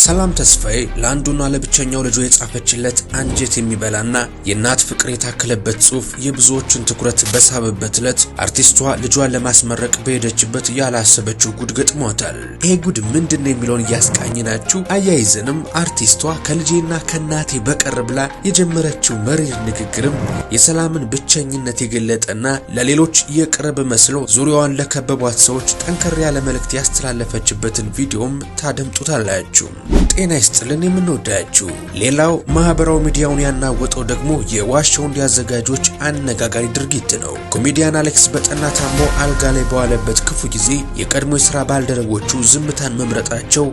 ሰላም ተስፋዬ ለአንዱና ለብቸኛው ልጇ የጻፈችለት አንጀት የሚበላና የእናት ፍቅር የታከለበት ጽሑፍ የብዙዎችን ትኩረት በሳበበት ዕለት አርቲስቷ ልጇን ለማስመረቅ በሄደችበት ያላሰበችው ጉድ ገጥሟታል። ይሄ ጉድ ምንድነው የሚለውን እያስቃኝናችሁ አያይዘንም አርቲስቷ ከልጄና ከእናቴ በቀር ብላ የጀመረችው መሪር ንግግርም የሰላምን ብቸኝነት የገለጠና ለሌሎች የቅርብ መስሎ ዙሪያዋን ለከበቧት ሰዎች ጠንከር ያለ መልእክት ያስተላለፈችበትን ቪዲዮም ታደምጡታላችሁ። ጤና ይስጥልን የምንወዳችሁ። ሌላው ማህበራዊ ሚዲያውን ያናወጠው ደግሞ የዋሻው አዘጋጆች አነጋጋሪ ድርጊት ነው። ኮሜዲያን አሌክስ በጠና ታሞ አልጋ ላይ በዋለበት ክፉ ጊዜ የቀድሞ የሥራ ባልደረቦቹ ዝምታን መምረጣቸው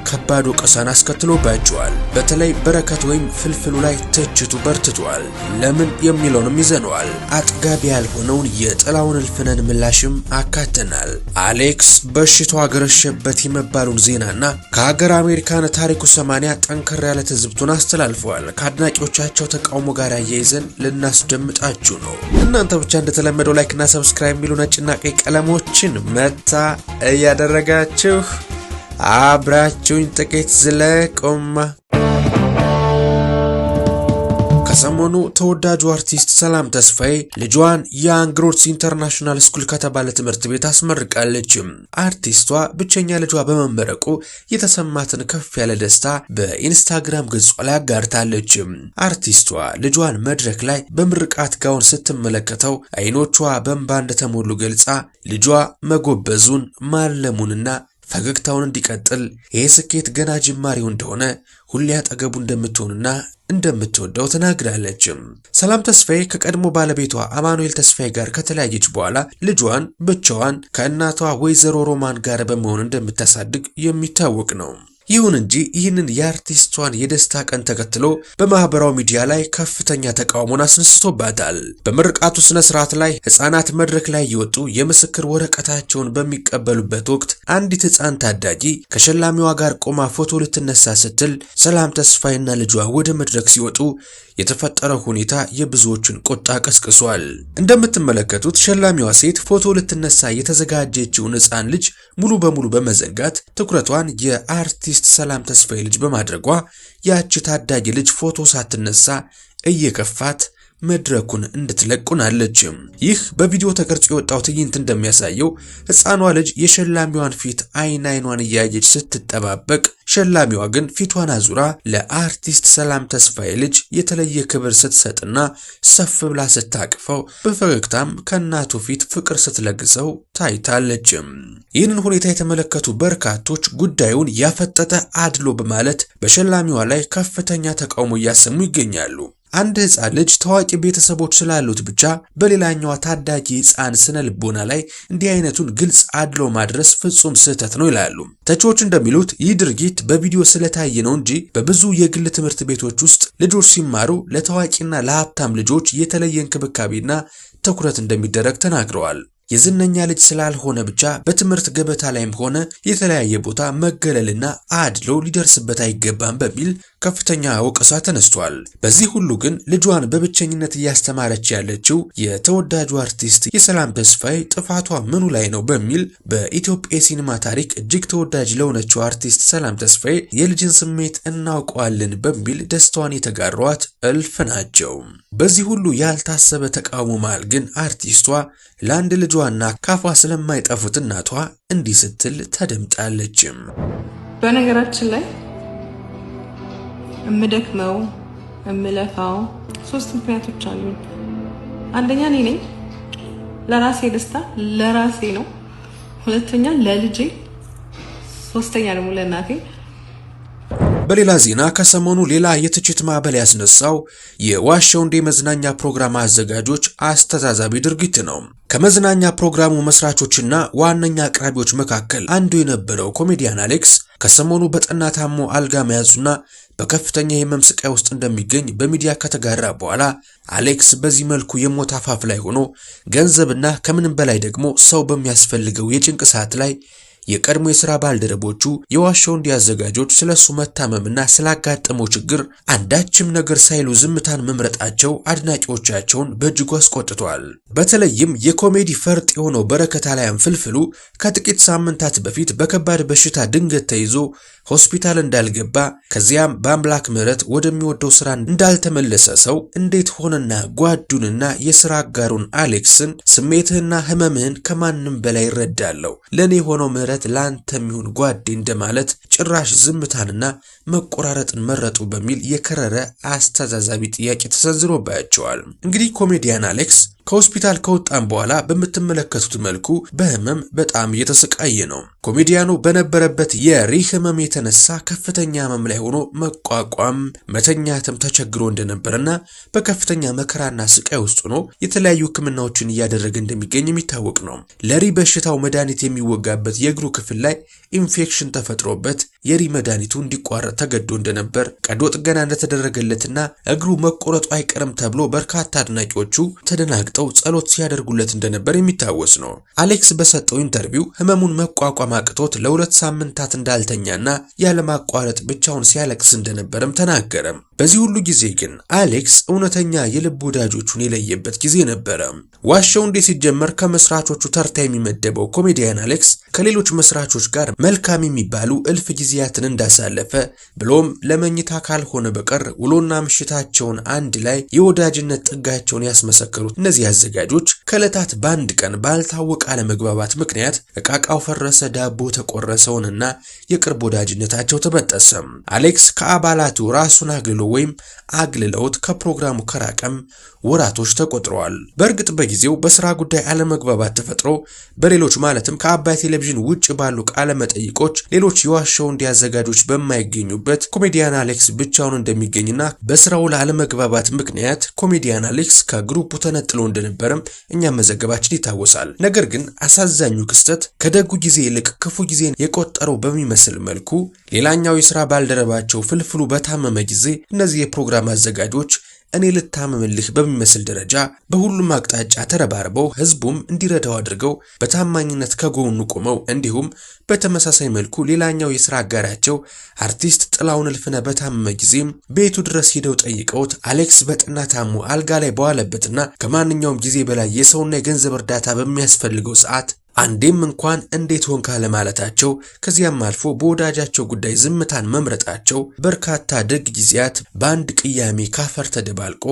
ከባድ ወቀሳን አስከትሎባቸዋል። በተለይ በረከት ወይም ፍልፍሉ ላይ ትችቱ በርትቷል። ለምን የሚለውንም ይዘነዋል። አጥጋቢ ያልሆነውን የጥላውን እልፍነን ምላሽም አካተናል። አሌክስ በሽታው አገረሸበት የመባሉን ዜናና ከሀገር አሜሪካን ታሪኩ 80 ጠንከር ያለ ትዝብቱን አስተላልፈዋል። ከአድናቂዎቻቸው ተቃውሞ ጋር አያይዘን ልናስደምጣችሁ ነው። እናንተ ብቻ እንደተለመደው ላይክ እና ሰብስክራይብ የሚሉ ነጭና ቀይ ቀለሞችን መታ እያደረጋችሁ አብራችሁኝ ጥቂት ዝለቁማ። ከሰሞኑ ተወዳጁ አርቲስት ሰላም ተስፋዬ ልጇን ያንግ ሮድስ ኢንተርናሽናል ስኩል ከተባለ ትምህርት ቤት አስመርቃለች። አርቲስቷ ብቸኛ ልጇ በመመረቁ የተሰማትን ከፍ ያለ ደስታ በኢንስታግራም ገጿ ላይ አጋርታለች። አርቲስቷ ልጇን መድረክ ላይ በምርቃት ጋውን ስትመለከተው አይኖቿ በእንባ እንደተሞሉ ገልጻ ልጇ መጎበዙን ማለሙንና ፈገግታውን እንዲቀጥል የስኬት ገና ጅማሬው እንደሆነ ሁሌ አጠገቡ እንደምትሆንና እንደምትወደው ተናግራለች። ሰላም ተስፋዬ ከቀድሞ ባለቤቷ አማኑኤል ተስፋዬ ጋር ከተለያየች በኋላ ልጇን ብቻዋን ከእናቷ ወይዘሮ ሮማን ጋር በመሆን እንደምታሳድግ የሚታወቅ ነው። ይሁን እንጂ ይህንን የአርቲስቷን የደስታ ቀን ተከትሎ በማህበራዊ ሚዲያ ላይ ከፍተኛ ተቃውሞን አስነስቶባታል። በምርቃቱ ስነ ስርዓት ላይ ህፃናት መድረክ ላይ የወጡ የምስክር ወረቀታቸውን በሚቀበሉበት ወቅት አንዲት ህፃን ታዳጊ ከሸላሚዋ ጋር ቆማ ፎቶ ልትነሳ ስትል ሰላም ተስፋዬና ልጇ ወደ መድረክ ሲወጡ የተፈጠረው ሁኔታ የብዙዎችን ቁጣ ቀስቅሷል። እንደምትመለከቱት ሸላሚዋ ሴት ፎቶ ልትነሳ የተዘጋጀችውን ህፃን ልጅ ሙሉ በሙሉ በመዘንጋት ትኩረቷን የአርቲስት ሰላም ተስፋዬ ልጅ በማድረጓ ያቺ ታዳጊ ልጅ ፎቶ ሳትነሳ እየከፋት መድረኩን እንድትለቁናለች። ይህ በቪዲዮ ተቀርጾ የወጣው ትዕይንት እንደሚያሳየው ህፃኗ ልጅ የሸላሚዋን ፊት አይኗን እያየች ስትጠባበቅ፣ ሸላሚዋ ግን ፊቷን አዙራ ለአርቲስት ሰላም ተስፋዬ ልጅ የተለየ ክብር ስትሰጥና ሰፍ ብላ ስታቅፈው በፈገግታም ከእናቱ ፊት ፍቅር ስትለግሰው ታይታለች። ይህንን ሁኔታ የተመለከቱ በርካቶች ጉዳዩን ያፈጠጠ አድሎ በማለት በሸላሚዋ ላይ ከፍተኛ ተቃውሞ እያሰሙ ይገኛሉ። አንድ ህፃን ልጅ ታዋቂ ቤተሰቦች ስላሉት ብቻ በሌላኛዋ ታዳጊ ህፃን ስነ ልቦና ላይ እንዲህ አይነቱን ግልጽ አድሎ ማድረስ ፍጹም ስህተት ነው ይላሉ። ተቺዎች እንደሚሉት ይህ ድርጊት በቪዲዮ ስለታየ ነው እንጂ በብዙ የግል ትምህርት ቤቶች ውስጥ ልጆች ሲማሩ ለታዋቂና ለሀብታም ልጆች የተለየ እንክብካቤና ትኩረት እንደሚደረግ ተናግረዋል። የዝነኛ ልጅ ስላልሆነ ብቻ በትምህርት ገበታ ላይም ሆነ የተለያየ ቦታ መገለልና አድሎ ሊደርስበት አይገባም በሚል ከፍተኛ ወቀሳ ተነስቷል። በዚህ ሁሉ ግን ልጇን በብቸኝነት እያስተማረች ያለችው የተወዳጁ አርቲስት የሰላም ተስፋዬ ጥፋቷ ምኑ ላይ ነው በሚል በኢትዮጵያ ሲኒማ ታሪክ እጅግ ተወዳጅ ለሆነችው አርቲስት ሰላም ተስፋዬ የልጅን ስሜት እናውቀዋለን በሚል ደስታዋን የተጋሯት እልፍ ናቸው። በዚህ ሁሉ ያልታሰበ ተቃውሞ መሃል ግን አርቲስቷ ለአንድ ልጇና ካፏ ስለማይጠፉት እናቷ እንዲህ ስትል ተደምጣለች። በነገራችን ላይ እምደክመው እምለፋው 3 ምክንያቶች አሉ። አንደኛ እኔ ነኝ፣ ለራሴ ደስታ ለራሴ ነው። ሁለተኛ ለልጄ፣ ሶስተኛ ደግሞ ለእናቴ። በሌላ ዜና ከሰሞኑ ሌላ የትችት ማዕበል ያስነሳው የዋሻው መዝናኛ ፕሮግራም አዘጋጆች አስተዛዛቢ ድርጊት ነው። ከመዝናኛ ፕሮግራሙ መስራቾችና ዋነኛ አቅራቢዎች መካከል አንዱ የነበረው ኮሜዲያን አሌክስ ከሰሞኑ በጠና ታሞ አልጋ መያዙና በከፍተኛ የህመም ስቃይ ውስጥ እንደሚገኝ በሚዲያ ከተጋራ በኋላ አሌክስ በዚህ መልኩ የሞት አፋፍ ላይ ሆኖ ገንዘብና ከምንም በላይ ደግሞ ሰው በሚያስፈልገው የጭንቅ ሰዓት ላይ የቀድሞ የሥራ ባልደረቦቹ የዋሻው አዘጋጆች ስለሱ መታመምና ስላጋጠመው ችግር አንዳችም ነገር ሳይሉ ዝምታን መምረጣቸው አድናቂዎቻቸውን በእጅጉ አስቆጥቷል። በተለይም የኮሜዲ ፈርጥ የሆነው በረከት አልያም ፍልፍሉ ከጥቂት ሳምንታት በፊት በከባድ በሽታ ድንገት ተይዞ ሆስፒታል እንዳልገባ ከዚያም በአምላክ ምሕረት ወደሚወደው ስራ እንዳልተመለሰ ሰው እንዴት ሆነና ጓዱንና የሥራ አጋሩን አሌክስን ስሜትህና ህመምህን ከማንም በላይ ይረዳለሁ፣ ለኔ ሆነው ምሕረት ላንተም ይሁን ጓዴ እንደማለት ጭራሽ ዝምታንና መቆራረጥን መረጡ በሚል የከረረ አስተዛዛቢ ጥያቄ ተሰንዝሮባቸዋል። እንግዲህ ኮሜዲያን አሌክስ ከሆስፒታል ከወጣን በኋላ በምትመለከቱት መልኩ በህመም በጣም እየተሰቃየ ነው። ኮሜዲያኑ በነበረበት የሪህ ህመም የተነሳ ከፍተኛ ህመም ላይ ሆኖ መቋቋም መተኛትም ተቸግሮ እንደነበርና በከፍተኛ መከራና ስቃይ ውስጥ ሆኖ የተለያዩ ህክምናዎችን እያደረገ እንደሚገኝ የሚታወቅ ነው። ለሪ በሽታው መድኃኒት የሚወጋበት የእግሩ ክፍል ላይ ኢንፌክሽን ተፈጥሮበት የሪ መድኃኒቱ እንዲቋረጥ ተገዶ እንደነበር ቀዶ ጥገና እንደተደረገለትና እግሩ መቆረጡ አይቀርም ተብሎ በርካታ አድናቂዎቹ ተደናግጠው ጸሎት ሲያደርጉለት እንደነበር የሚታወስ ነው። አሌክስ በሰጠው ኢንተርቪው ህመሙን መቋቋም አቅቶት ለ2 ሳምንታት እንዳልተኛና ያለማቋረጥ ብቻውን ሲያለቅስ እንደነበርም ተናገረ። በዚህ ሁሉ ጊዜ ግን አሌክስ እውነተኛ የልብ ወዳጆቹን የለየበት ጊዜ ነበረ። ዋሻው እንዴ ሲጀመር ከመስራቾቹ ተርታ የሚመደበው ኮሜዲያን አሌክስ ከሌሎች መስራቾች ጋር መልካም የሚባሉ እልፍ ጊዜያትን እንዳሳለፈ ብሎም ለመኝታ ካልሆነ በቀር ውሎና ምሽታቸውን አንድ ላይ የወዳጅነት ጥጋቸውን ያስመሰከሩት እነዚህ አዘጋጆች ከዕለታት በአንድ ቀን ባልታወቀ አለመግባባት ምክንያት እቃቃው ፈረሰ፣ ዳቦ ተቆረሰውንና የቅርብ ወዳጅነታቸው ተበጠሰ። አሌክስ ከአባላቱ ራሱን ወይም አግልለውት ከፕሮግራሙ ከራቀም ወራቶች ተቆጥረዋል። በእርግጥ በጊዜው በስራ ጉዳይ አለመግባባት ተፈጥሮ በሌሎች ማለትም ከአባይ ቴሌቪዥን ውጭ ባሉ ቃለ መጠይቆች ሌሎች የዋሻው እንዲያዘጋጆች በማይገኙበት ኮሜዲያን አሌክስ ብቻውን እንደሚገኝና በስራው ለአለመግባባት ምክንያት ኮሜዲያን አሌክስ ከግሩፑ ተነጥሎ እንደነበረም እኛም መዘገባችን ይታወሳል። ነገር ግን አሳዛኙ ክስተት ከደጉ ጊዜ ይልቅ ክፉ ጊዜን የቆጠረው በሚመስል መልኩ ሌላኛው የሥራ ባልደረባቸው ፍልፍሉ በታመመ ጊዜ እነዚህ የፕሮግራም አዘጋጆች እኔ ልታመምልህ በሚመስል ደረጃ በሁሉም አቅጣጫ ተረባርበው ህዝቡም እንዲረዳው አድርገው በታማኝነት ከጎኑ ቆመው እንዲሁም በተመሳሳይ መልኩ ሌላኛው የሥራ አጋራቸው አርቲስት ጥላውን እልፍነ በታመመ ጊዜም ቤቱ ድረስ ሄደው ጠይቀውት አሌክስ በጠና ታሞ አልጋ ላይ በዋለበትና ከማንኛውም ጊዜ በላይ የሰውና የገንዘብ እርዳታ በሚያስፈልገው ሰዓት አንዴም እንኳን እንዴት ሆንካ ለማለታቸው ከዚያም አልፎ በወዳጃቸው ጉዳይ ዝምታን መምረጣቸው በርካታ ደግ ጊዜያት በአንድ ቅያሜ ካፈር ተደባልቆ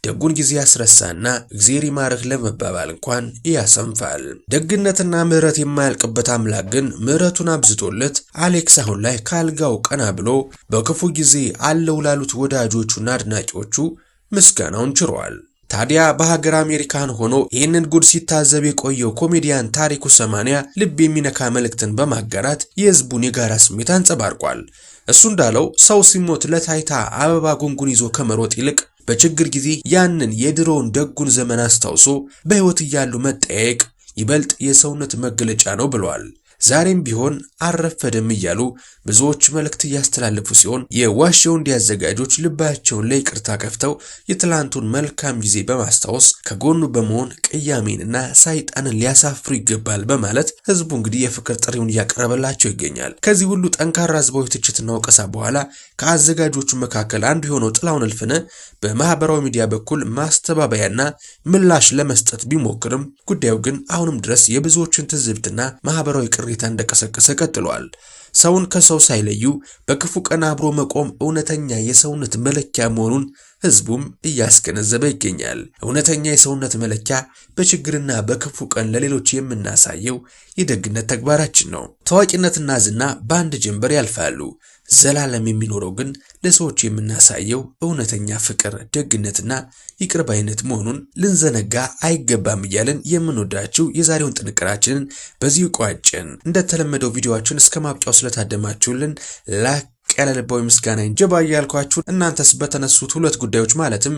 ደጉን ጊዜ ያስረሳና እግዚአብሔር ይማርህ ለመባባል እንኳን ያሰንፋል። ደግነትና ምሕረት የማያልቅበት አምላክ ግን ምሕረቱን አብዝቶለት አሌክስ አሁን ላይ ካልጋው ቀና ብሎ በክፉ ጊዜ አለው ላሉት ወዳጆቹና አድናቂዎቹ ምስጋናውን ችሯል። ታዲያ በሀገር አሜሪካን ሆኖ ይህንን ጉድ ሲታዘብ የቆየው ኮሜዲያን ታሪኩ 80 ልብ የሚነካ መልእክትን በማጋራት የህዝቡን የጋራ ስሜት አንጸባርቋል። እሱ እንዳለው ሰው ሲሞት ለታይታ አበባ ጉንጉን ይዞ ከመሮጥ ይልቅ በችግር ጊዜ ያንን የድሮውን ደጉን ዘመን አስታውሶ በህይወት እያሉ መጠያየቅ ይበልጥ የሰውነት መገለጫ ነው ብሏል። ዛሬም ቢሆን አረፈደም እያሉ ብዙዎች መልእክት ያስተላልፉ ሲሆን የዋሻው እንዲያዘጋጆች ልባቸውን ለይቅርታ ከፍተው የትላንቱን መልካም ጊዜ በማስታወስ ከጎኑ በመሆን ቅያሜንና ሰይጣንን ሊያሳፍሩ ይገባል በማለት ህዝቡ እንግዲህ የፍቅር ጥሪውን ያቀረበላቸው ይገኛል። ከዚህ ሁሉ ጠንካራ ህዝባዊ ትችትና ወቀሳ በኋላ ከአዘጋጆቹ መካከል አንዱ የሆነው ጥላውን እልፍነ በማህበራዊ ሚዲያ በኩል ማስተባበያና ምላሽ ለመስጠት ቢሞክርም ጉዳዩ ግን አሁንም ድረስ የብዙዎችን ትዝብትና ማህበራዊ ቅሬታ እንደቀሰቀሰ ቀጥሏል። ሰውን ከሰው ሳይለዩ በክፉ ቀን አብሮ መቆም እውነተኛ የሰውነት መለኪያ መሆኑን ህዝቡም እያስገነዘበ ይገኛል። እውነተኛ የሰውነት መለኪያ በችግርና በክፉ ቀን ለሌሎች የምናሳየው የደግነት ተግባራችን ነው። ታዋቂነትና ዝና በአንድ ጀንበር ያልፋሉ። ዘላለም የሚኖረው ግን ለሰዎች የምናሳየው እውነተኛ ፍቅር፣ ደግነትና ይቅርባይነት መሆኑን ልንዘነጋ አይገባም እያልን የምንወዳችሁ የዛሬውን ጥንቅራችንን በዚሁ ቋጭን። እንደተለመደው ቪዲዮአችሁን እስከ ማብቂያው ስለታደማችሁልን ያለ ልባዊ ምስጋና እንጀባ ያልኳችሁ እናንተስ በተነሱት ሁለት ጉዳዮች ማለትም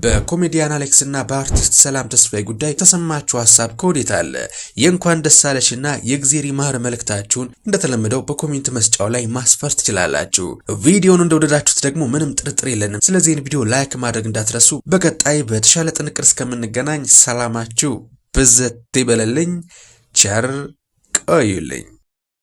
በኮሜዲያን አሌክስ እና በአርቲስት ሰላም ተስፋዬ ጉዳይ ተሰማችሁ ሐሳብ ከወዴት አለ? የእንኳን ደስ አለሽና የእግዚአብሔር ይማር መልእክታችሁን እንደተለመደው በኮሜንት መስጫው ላይ ማስፈር ትችላላችሁ። ቪዲዮውን እንደወደዳችሁት ደግሞ ምንም ጥርጥር የለንም። ስለዚህ ይህን ቪዲዮ ላይክ ማድረግ እንዳትረሱ። በቀጣይ በተሻለ ጥንቅር እስከምንገናኝ ሰላማችሁ ብዘት ይበለልኝ። ቸር ቆዩልኝ።